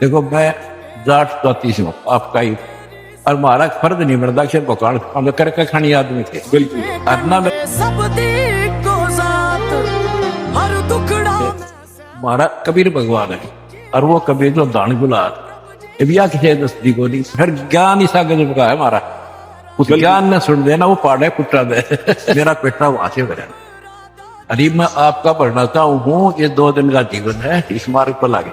देखो मैं जाट जाति से हूँ आपका ही, और हमारा फर्ज नहीं बनता कि भगवान हम करके खानी आदमी थे। बिल्कुल अरना में हमारा कबीर भगवान है, और वो कबीर जो दान गुलाब बिया किसी दस्ती को नहीं, फिर ज्ञान ईसा गजब का है हमारा। उस ज्ञान ने सुन देना वो पाड़े कुटा दे मेरा पेटा वहां से भरा। अरे मैं आपका पढ़ना चाहता हूँ, ये 2 दिन का जीवन है, इस मार्ग पर लागे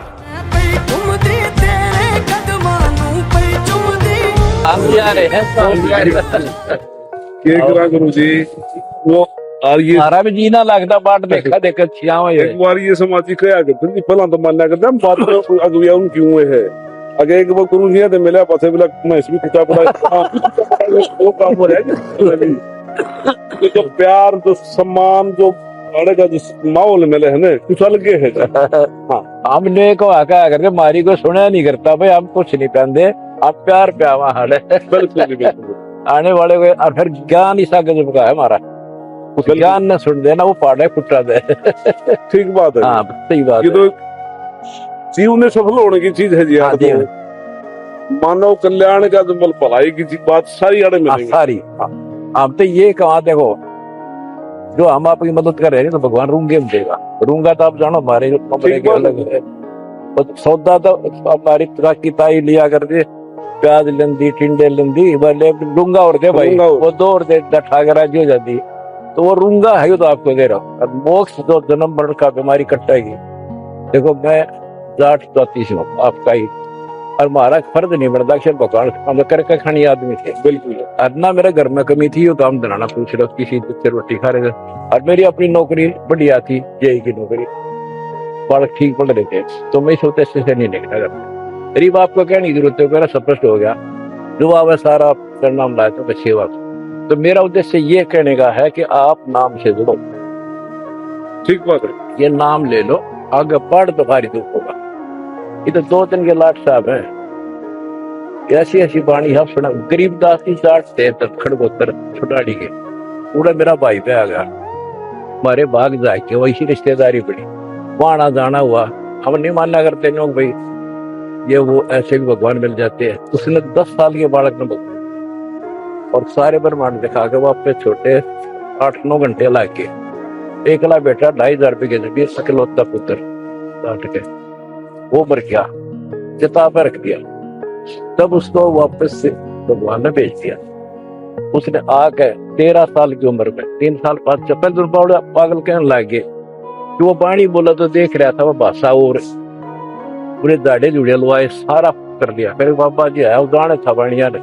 गुरु जी। वो और ये हमारा भी जीना लगता बाट देखा देखा छिया एक बार ये समाजी कया करते नहीं, पहला तो मानना करते हम बात करो अगुया उन क्यों है अगे एक बार गुरु जी ने मिला पासे बोला मैं इसमें कुछ पड़ा वो काम हो रहा है। तो जो प्यार जो सम्मान जो बड़े का जो माहौल मिले है ना कुछ अलग है। हाँ हमने को आका करके मारी को सुना नहीं करता भाई, हम कुछ नहीं पहनते, आप प्यार प्यावा हाल बिल्कुल आने वाले को। और फिर ज्ञान ईसा गजब का है हमारा, उस ज्ञान ने सुन देना वो पाड़े कुटा दे। ठीक बात है। हाँ सही बात ये तो जीवन में सफल होने की चीज है जी। हाँ, जी मानव कल्याण का जो भलाई की बात सारी आड़े मिलेगी सारी। हम तो ये कहा देखो, जो हम आपकी मदद कर रहे हैं तो भगवान रूंगे में देगा। रूंगा तो आप जानो हमारे कमरे के अलग है, तो सौदा तो हमारी की ताई लिया करते, प्याज लेंदी टिंडे लेंदी बोले रूंगा और दे भाई, वो 2 और दे ठाकरा जी हो जाती, तो वो रूंगा है तो आपको दे रहा हूँ। और मोक्ष जो जन्म मरण का बीमारी कटेगी। देखो मैं जाट जाति से हूँ आपका ही, और हमारा फर्ज नहीं बनता कि भगवान हम करके खानी आदमी थे। बिल्कुल अरना मेरे घर में कमी थी, वो काम दिलाना पूछ रहे किसी से रोटी खा रहे थे। और मेरी अपनी नौकरी बढ़िया थी, जेई की नौकरी, बालक ठीक पढ़ रहे थे, तो मैं सोचते से नहीं निकला करता। गरीब आपको कहने की जरूरत है, मेरा स्पष्ट हो गया जो आप सारा करना लाया तो सेवा। तो मेरा उद्देश्य ये कहने का है कि आप नाम से जुड़ो। ठीक बात है। ये नाम ले लो, आगे पढ़ तो भारी दुख होगा। ये तो 2 दिन के लाट साहब है, ऐसी ऐसी बाणी है सुना। गरीबदास की जाट थे खड़गोतर छुटाड़ी के, पूरा मेरा भाई पे आ गया, हमारे बाग जाके वैसी रिश्तेदारी पड़ी, वहां आना जाना हुआ। हम नहीं मानना करते लोग भाई ये वो ऐसे भी भगवान मिल जाते हैं। उसने 10 साल के बालक ने भगवान और सारे ब्रह्मांड दिखा के वो अपने छोटे 8-9 घंटे ला के एकला बेटा 2,500 रुपये के जरिए सकलौता पुत्र काट के वो मर गया, चिता पर रख दिया। तब उसको वापस से भगवान ने भेज दिया। उसने आके 13 साल की उम्र में 3 साल बाद चप्पल दुर्बावड़ा पागल कहने लग गए कि वो बाणी बोला तो देख रहा था वो भाषा और पूरे दाढ़े जुड़े लुआए सारा कर लिया। फिर बाबा जी आया, उदाहरण था बाणिया ने,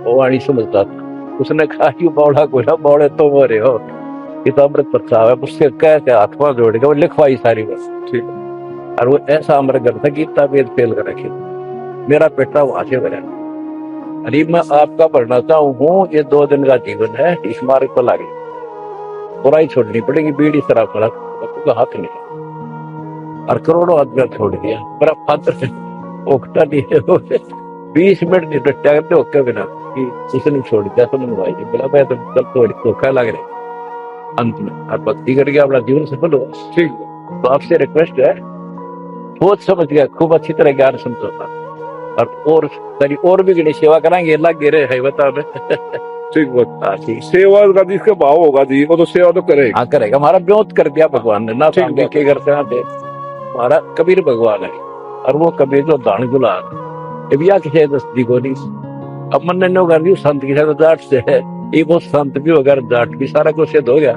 वो वाणी समझता था। उसने कहा कि बावड़ा को ना बावड़े तो हो रहे हो, ये तो अमृत प्रसाद है। उससे कहते हाथवा जोड़ के वो लिखवाई सारी बस ठीक। और वो ऐसा अमर घर था गीता वेद फेल कर रखे, मेरा पेटा वहां से भरा। अरे मैं आपका पढ़ना चाहूँ, ये 2 दिन का जीवन है, इस मार्ग पर लागे बुराई छोड़नी पड़ेगी। बीड़ी शराब का हाथ नहीं, और करोड़ों आदमी छोड़ दिया। मेरा फादर ओखता नहीं है, 20 मिनट नहीं डटा करते ओके बिना कि उसने छोड़ दिया। समझ भाई जी बोला मैं तो कल थोड़ी धोखा लग रहे अंत में, और भक्ति करके अपना जीवन सफल हुआ। ठीक, तो आपसे रिक्वेस्ट है, सोच समझ गया, खूब अच्छी तरह ज्ञान समझौता और भी गणेश सेवा कराएंगे, लग गिरे है बता। ठीक बात, सेवा का जिसका भाव होगा जी वो तो सेवा तो करेगा। हाँ करेगा। हमारा ब्योत कर दिया भगवान ने ना, ठीक देखे करते हैं। हमारा कबीर भगवान है, और वो कबीर जो दान गुलाब बिया किसी दस्ती को नहीं। अब मन ने कर दी संत की जाट से है, ये वो संत भी होगा जाट भी, सारा कुछ सिद्ध हो गया,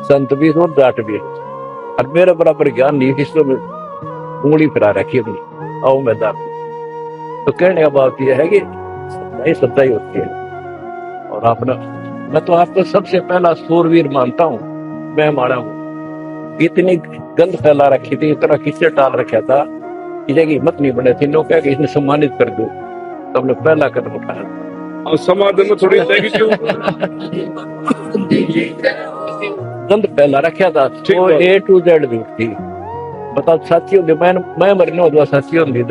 संत भी और जाट भी। और मेरे बराबर ज्ञान नहीं, इसमें में उंगली फिरा रखी अपनी आओ मैदान। तो कहने का बात यह है कि नहीं सच्चाई होती है। और अपना मैं तो आपको सबसे पहला सूरवीर मानता हूँ, मैं मारा हूँ। इतनी गंद फैला रखी थी, इतना किससे टाल रखा था, किसी की हिम्मत नहीं बने थी। लोग क्या कि इसने सम्मानित कर दो, तो हमने पहला कदम उठाया। और समाज में थोड़ी गंद फैला रखा था, वो A to Z झूठ थी। बता साथी होंगे, मैं मरने हो साथी होंगे।